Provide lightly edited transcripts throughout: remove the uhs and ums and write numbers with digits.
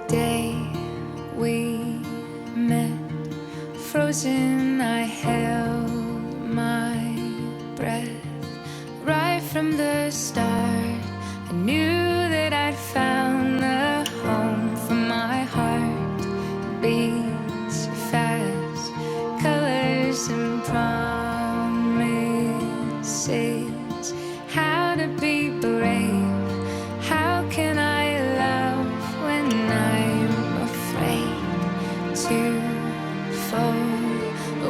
day we met, frozen, I held my breath. Right from the start, I knew that I'd found the home for my heart. Beats fast, colors and promises. How to be brave, how can I love when I'm afraid to fall?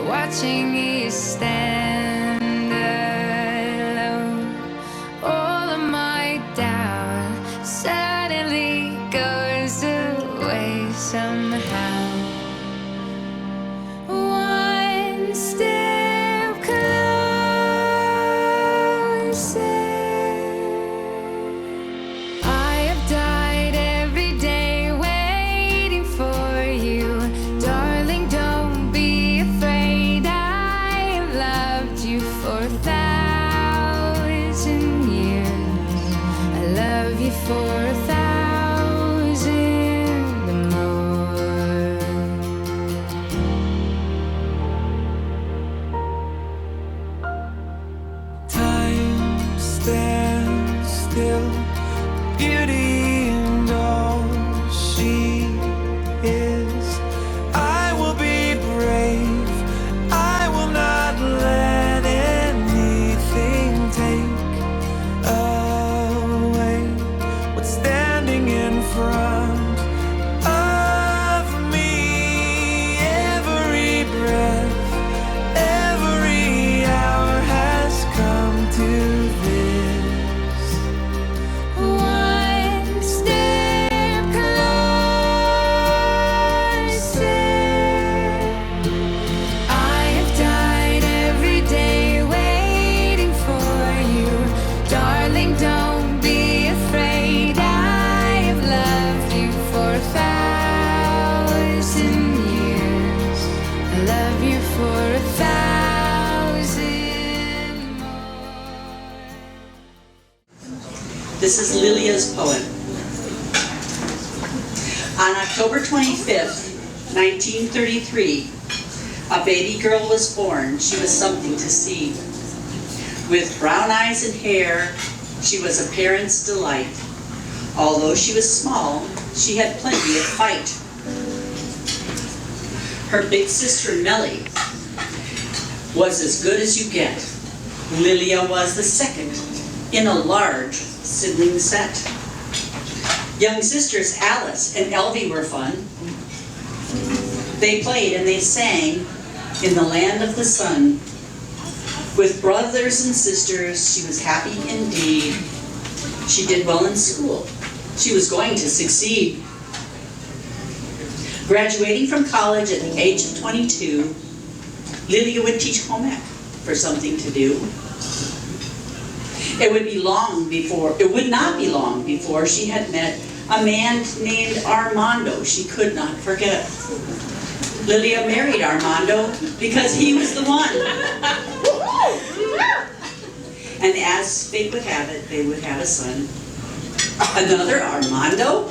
Watching you stand alone, all of my doubt suddenly goes away somehow. One step closer. I have died every day waiting for you. Darling, don't be afraid. I have loved you for 1,000 years. I love you for 1,000 more. Time stands still, beauty and all she is. I will be brave, I will not let anything take away what's standing in front of me. Every breath, every hour has come to this. One step closer. I have died every day waiting for you. Darling, don't be afraid. I have loved you for 1,000 years. I love you for 1,000 more. This is Lilia's poem. On October 25th, 1933, a baby girl was born. She was something to see. With brown eyes and hair, she was a parent's delight. Although she was small, she had plenty of fight. Her big sister Melly was as good as you get. Lilia was the second in a large sibling set. Young sisters Alice and Elvie were fun. They played and they sang in the land of the sun. With brothers and sisters, she was happy indeed. She did well in school. She was going to succeed. Graduating from college at the age of 22, Lilia would teach home ec for something to do. It would not be long before she had met a man named Armando she could not forget. Lilia married Armando because he was the one. And as fate would have it, they would have a son. Another Armando?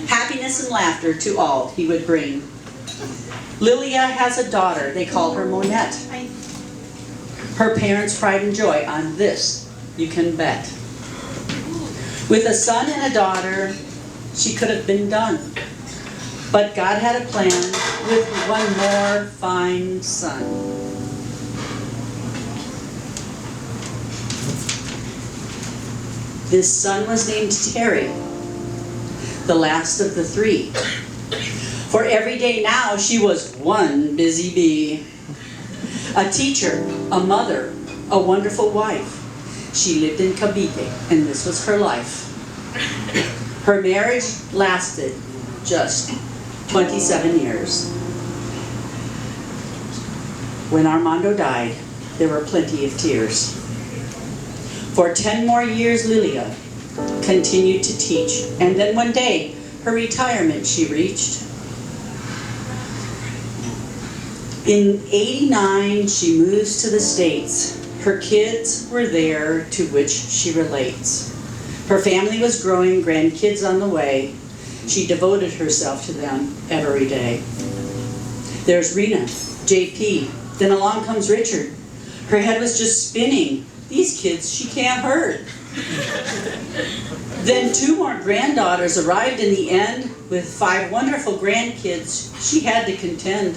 Happiness and laughter to all he would bring. Lilia has a daughter, they call her Monette. Her parents' pride and joy, on this you can bet. With a son and a daughter, she could have been done. But God had a plan with one more fine son. This son was named Terry, the last of the three. For every day now she was one busy bee. A teacher, a mother, a wonderful wife. She lived in Cavite, and this was her life. Her marriage lasted just 27 years. When Armando died, there were plenty of tears. For 10 more years, Lilia continued to teach, and then one day, her retirement she reached. In '89, she moves to the States. Her kids were there, to which she relates. Her family was growing, grandkids on the way. She devoted herself to them every day. There's Rena, JP. Then along comes Richard. Her head was just spinning. These kids, she can't hurt. Then 2 more granddaughters arrived in the end with 5 wonderful grandkids she had to contend.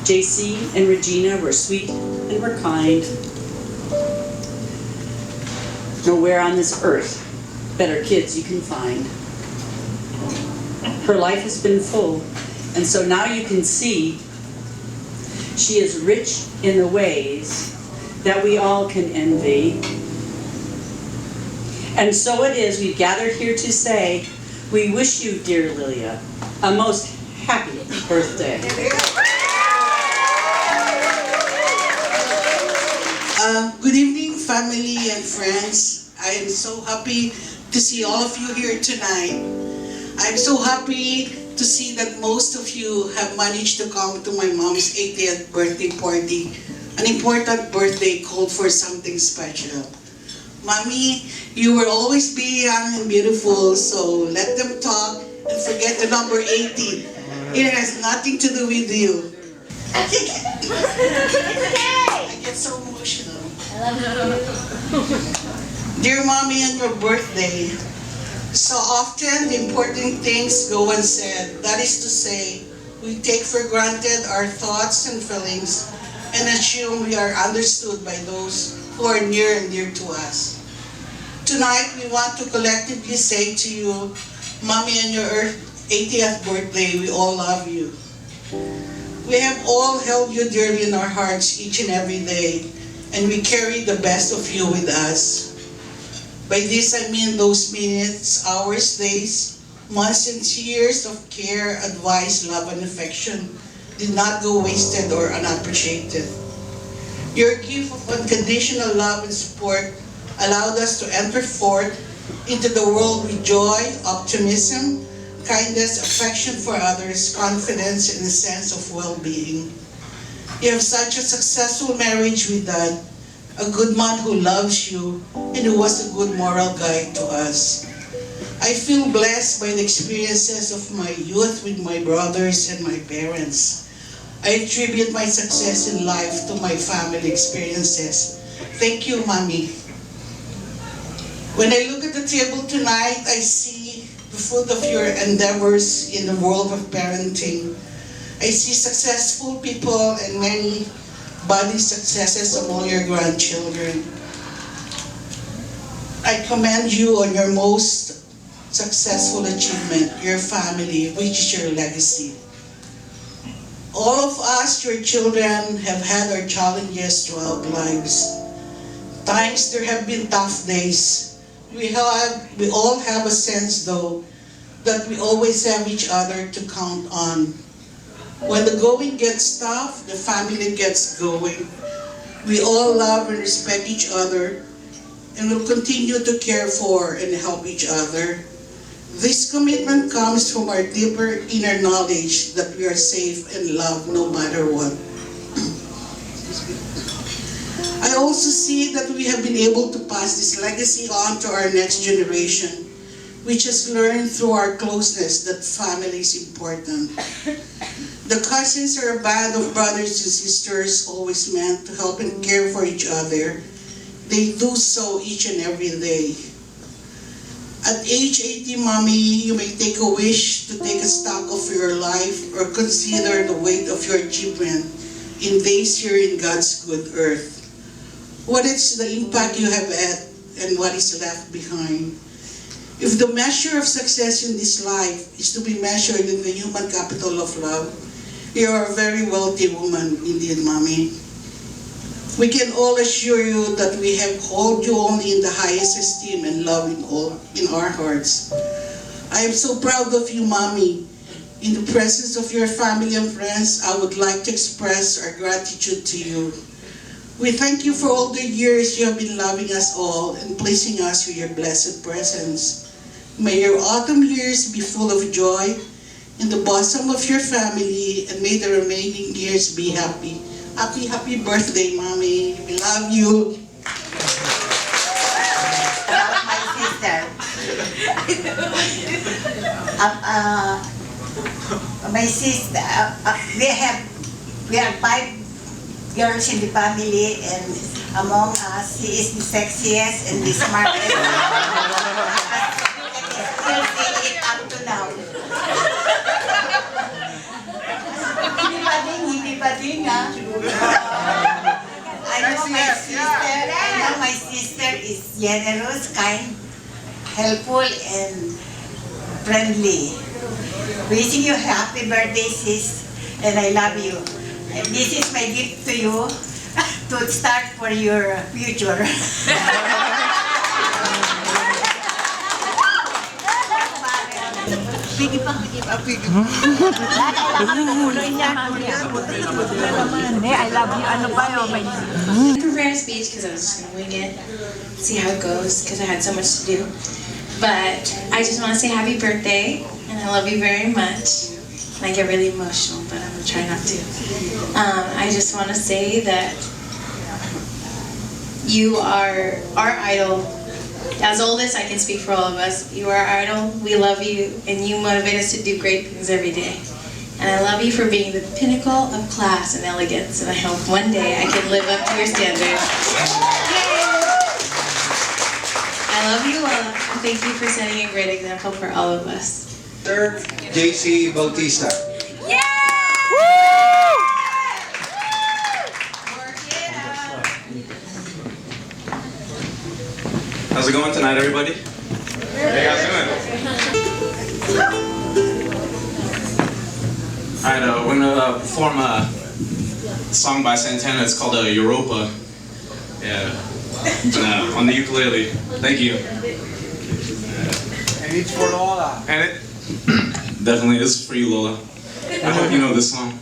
JC and Regina were sweet and were kind. Nowhere on this earth better kids you can find. Her life has been full, and so now you can see she is rich in the ways that we all can envy. And so it is, we've gathered here to say, we wish you, dear Lilia, a most happy birthday. Good evening, family and friends. I am so happy to see all of you here tonight. I'm so happy to see that most of you have managed to come to my mom's 80th birthday party. An important birthday called for something special. Mommy, you will always be young and beautiful, so let them talk and forget the number 80. It has nothing to do with you. I get so emotional. Dear Mommy, on your birthday, so often the important things go unsaid. That is to say, we take for granted our thoughts and feelings and assume we are understood by those who are near and dear to us. Tonight, we want to collectively say to you, Mommy, on your 80th birthday, we all love you. We have all held you dearly in our hearts each and every day, and we carry the best of you with us. By this I mean those minutes, hours, days, months, and years of care, advice, love, and affection did not go wasted or unappreciated. Your gift of unconditional love and support allowed us to enter forth into the world with joy, optimism, kindness, affection for others, confidence, and a sense of well-being. You have such a successful marriage with Dad, a good man who loves you and who was a good moral guide to us. I feel blessed by the experiences of my youth with my brothers and my parents. I attribute my success in life to my family experiences. Thank you, Mommy. When I look at the table tonight, I see the fruit of your endeavors in the world of parenting. I see successful people and many budding successes among your grandchildren. I commend you on your most successful achievement, your family, which is your legacy. All of us, your children, have had our challenges throughout lives. Times there have been tough days. We all have a sense, though, that we always have each other to count on. When the going gets tough, the family gets going. We all love and respect each other and will continue to care for and help each other. This commitment comes from our deeper inner knowledge that we are safe and loved no matter what. I also see that we have been able to pass this legacy on to our next generation, which has learned through our closeness that family is important. The cousins are a band of brothers and sisters always meant to help and care for each other. They do so each and every day. At age 80, Mommy, you may take a wish to take a stock of your life or consider the weight of your achievement in days here in God's good earth. What is the impact you have had and what is left behind? If the measure of success in this life is to be measured in the human capital of love, you are a very wealthy woman indeed, Mommy. We can all assure you that we have held you only in the highest esteem and love in our hearts. I am so proud of you, Mommy. In the presence of your family and friends, I would like to express our gratitude to you. We thank you for all the years you have been loving us all and placing us with your blessed presence. May your autumn years be full of joy in the bosom of your family, and may the remaining years be happy. Happy birthday, Mommy. We love you. About my sister. My sister, we are 5 girls in the family, and among us, he is the sexiest and the smartest. Still see it up to now. Hindi pa din ha. I know my sister is generous, kind, helpful, and friendly. Wishing you happy birthday, sis, and I love you. And this is my gift to you to start for your future. Pigi pa. I love you. Ano ba yun? I didn't prepare a speech because I was just going to wing it, see how it goes, because I had so much to do. But I just want to say happy birthday, and I love you very much. And I get really emotional, but I'm going to try not to. I just want to say that you are our idol. As oldest, I can speak for all of us. You are our idol, we love you, and you motivate us to do great things every day. And I love you for being the pinnacle of class and elegance, and I hope one day I can live up to your standards. I love you, Lola, and thank you for setting a great example for all of us. Sir, JC Bautista. How's it going tonight, everybody? How you guys doing? Alright, we're gonna perform a song by Santana. It's called Europa. Yeah, on the ukulele. Thank you. And it's for Lola. And it definitely is for you, Lola. I hope you know this song.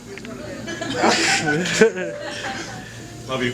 Love you.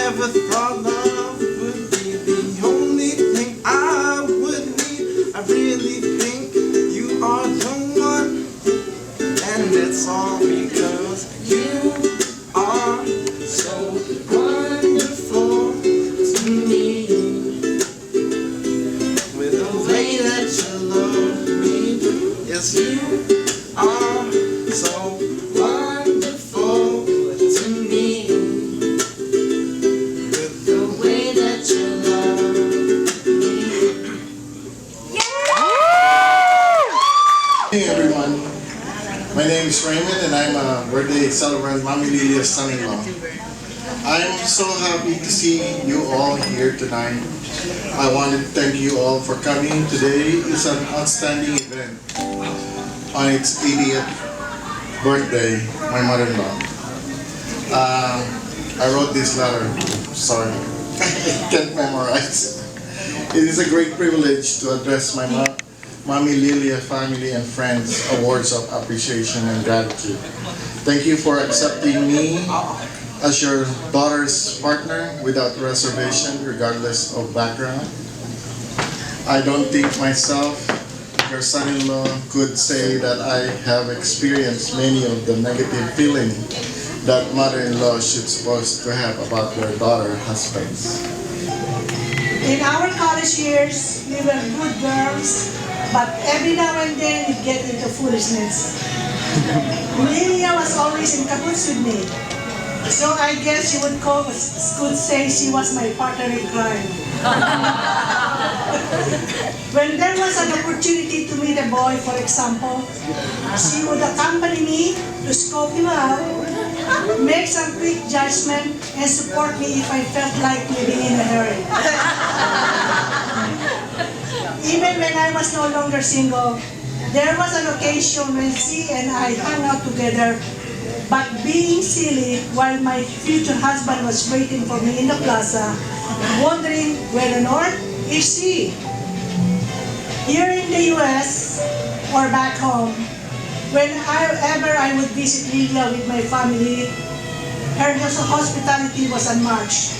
never thought love would be the only thing I would need. I really think you are the one, and it's all because you are so wonderful to me. With the way that you love me, yes, you are so wonderful to me. With the way that you love me. Hey everyone, my name is Raymond and I'm a birthday celebrant, Mami Lilia's son-in-law. I'm so happy to see you all here tonight. I wanted to thank you all for coming. Today is an outstanding event on its 80th birthday, my mother-in-law. I wrote this letter, sorry, I can't memorize. It is a great privilege to address my Mami Lilia family and friends awards of appreciation and gratitude. Thank you for accepting me as your daughter's partner without reservation, regardless of background. I don't think myself, your son-in-law, could say that I have experienced many of the negative feelings that mother-in-law should supposed to have about their daughter husbands. In our college years, we were good girls, but every now and then we get into foolishness. Lilia was always in cahoots with me, so I guess you could say she was my partner in crime. When there was an opportunity to meet a boy, for example, she would accompany me to scope him out, make some quick judgment, and support me if I felt like living in a hurry. Even when I was no longer single, there was an occasion when she and I hung out together, but being silly while my future husband was waiting for me in the plaza, wondering where on earth is she? Here in the US or back home, whenever I would visit Lilia with my family, her hospitality was unmatched.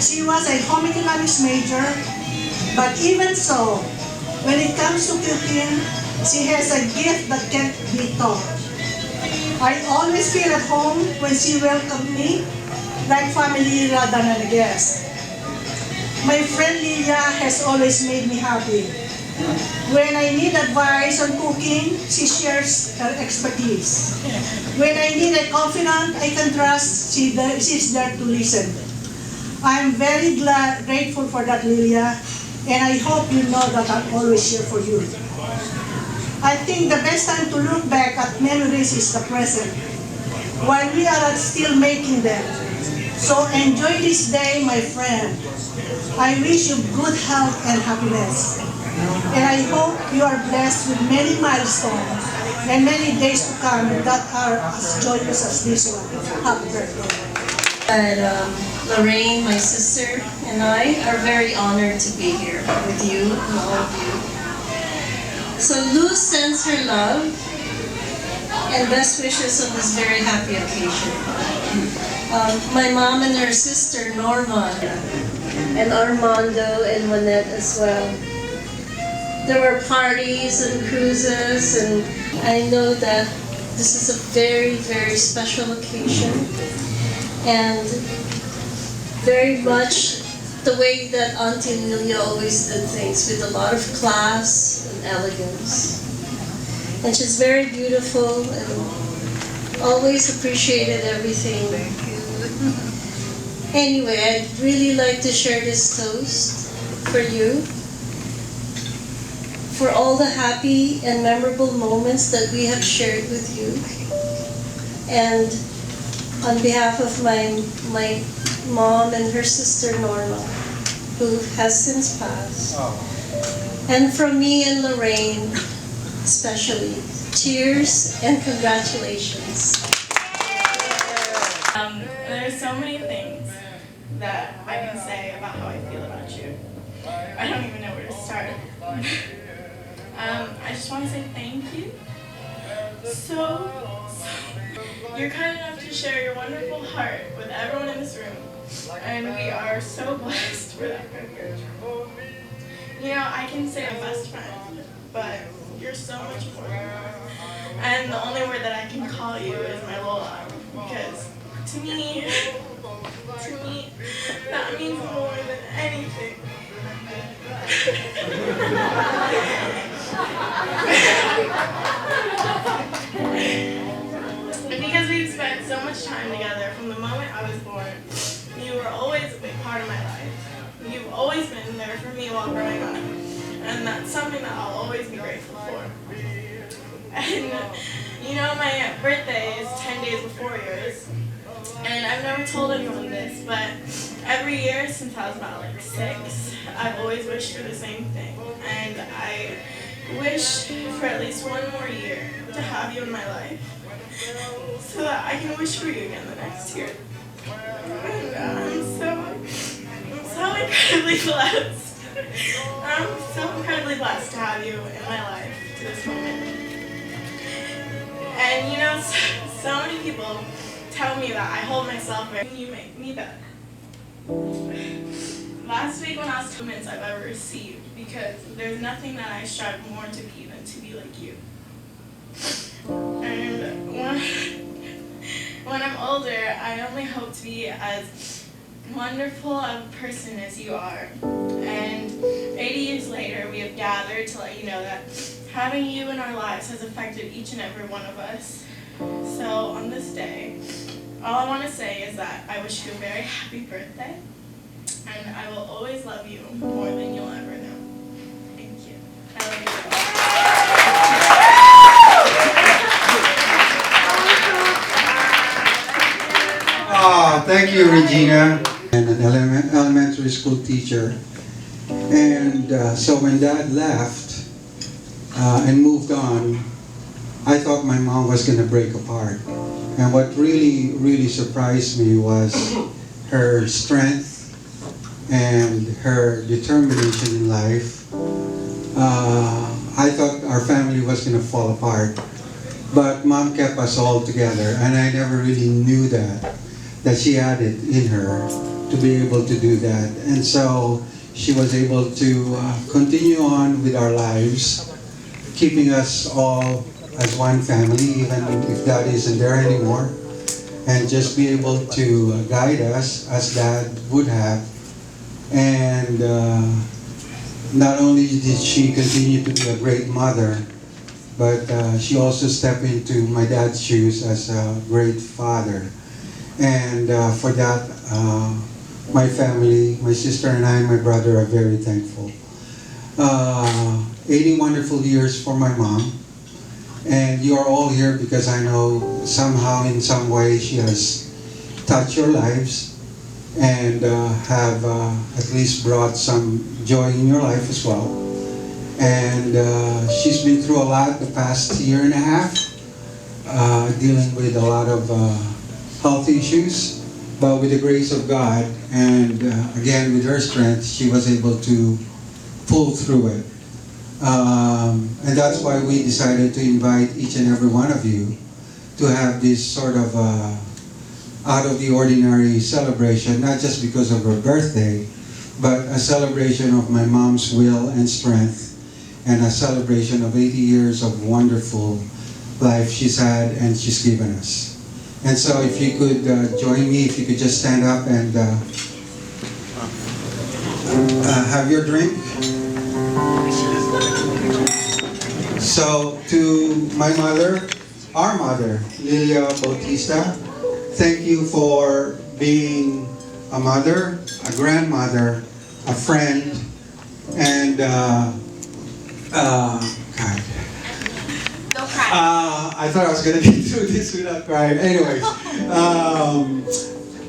She was a home economics major, but even so, when it comes to cooking, she has a gift that can't be taught. I always feel at home when she welcomed me, like family rather than a guest. My friend Lilia has always made me happy. When I need advice on cooking, she shares her expertise. When I need a confidant I can trust, she's there to listen. I'm very grateful for that, Lilia, and I hope you know that I'm always here for you. I think the best time to look back at memories is the present, while we are still making them. So enjoy this day, my friend. I wish you good health and happiness. And I hope you are blessed with many milestones and many days to come that are as joyous as this one. Happy birthday. And Lorraine, my sister, and I are very honored to be here with you and all of you. So Luz sends her love and best wishes on this very happy occasion. My mom and her sister Norma, and Armando and Juanette as well. There were parties and cruises, and I know that this is a very, very special occasion, and very much the way that Auntie Lilia always did things, with a lot of class and elegance. And she's very beautiful and always appreciated everything. Anyway, I'd really like to share this toast for you, for all the happy and memorable moments that we have shared with you. And on behalf of my mom and her sister Norma, who has since passed, and from me and Lorraine especially, cheers and congratulations. There's so many things that I can say about how I feel about you. I don't even know where to start. I just want to say thank you. You're kind enough to share your wonderful heart with everyone in this room. And are so blessed for that privilege. You know, I can say I'm best friend, but you're so much more than that. And the only word that I can call you is my Lola, because to me, that means more than anything. Because we've spent so much time together from the moment I was born, you were always a big part of my life. You've always been there for me while growing up, and that's something that I'll always be grateful for. And you know, my birthday is 10 days before yours, and I've never told anyone this, but every year since I was about like 6, I've always wished for the same thing, and I wish for at least one more year to have you in my life, so that I can wish for you again the next year. And I'm so incredibly blessed. I'm so incredibly blessed to have you in my life to this moment. And you know, so many people tell me that I hold myself very, you make me better. Last week when I was comments I've ever received, because there's nothing that I strive more to be than to be like you. And when I'm older, I only hope to be as wonderful of a person as you are. And 80 years later, we have gathered to let you know that having you in our lives has affected each and every one of us. So on this day, all I want to say is that I wish you a very happy birthday, and I will always love you more than you'll ever know. Thank you. I love you. Thank you, Regina. And an elementary school teacher. And so when Dad left and moved on, I thought my mom was going to break apart. And what really surprised me was her strength and her determination in life. I thought our family was going to fall apart, but Mom kept us all together, and I never really knew that she had it in her to be able to do that. And so she was able to continue on with our lives, keeping us all as one family, even if Dad isn't there anymore, and just be able to guide us as Dad would have. And not only did she continue to be a great mother, but she also stepped into my dad's shoes as a great father. And for that, my family, my sister and I, and my brother are very thankful. 80 wonderful years for my mom. And you are all here because I know somehow, in some way, she has touched your lives and have at least brought some joy in your life as well. And she's been through a lot the past year and a half, dealing with a lot of health issues, but with the grace of God and again with her strength, she was able to pull through it. And that's why we decided to invite each and every one of you to have this sort of out of the ordinary celebration, not just because of her birthday, but a celebration of my mom's will and strength, and a celebration of 80 years of wonderful life she's had and she's given us. And so if you could join me, if you could just stand up and have your drink. So to my mother, our mother, Lilia Bautista, thank you for being a mother, a grandmother, a friend, and God. Don't cry. I thought I was going to get through this without crying. Anyways,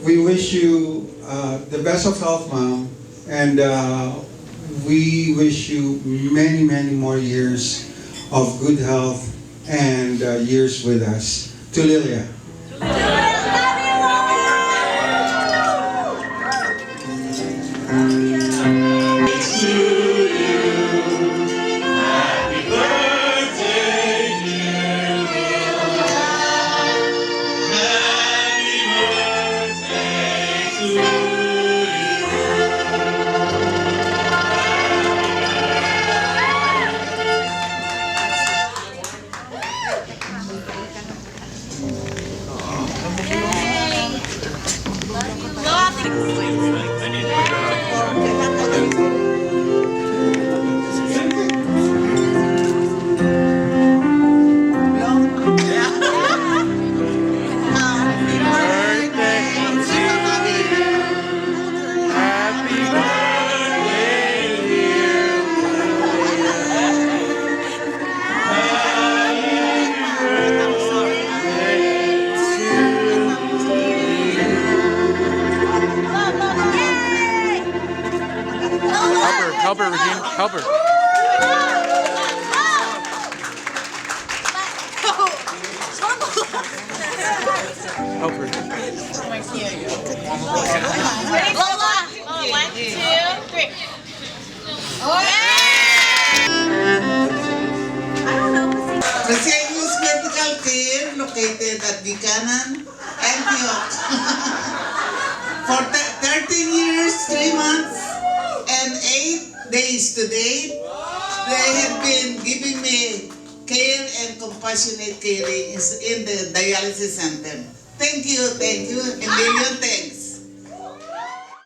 we wish you the best of health, Mom, and we wish you many, many more years of good health and years with us. To Lilia. Help her, Regine. Help her. Help her. Lola! 1, 2, 3. Reseños Medical Care located at Buchanan, Antioch. For 13 years, 3 months, and 8 days to date, they have been giving me care and compassionate caring in the dialysis center. Thank you, a million thanks.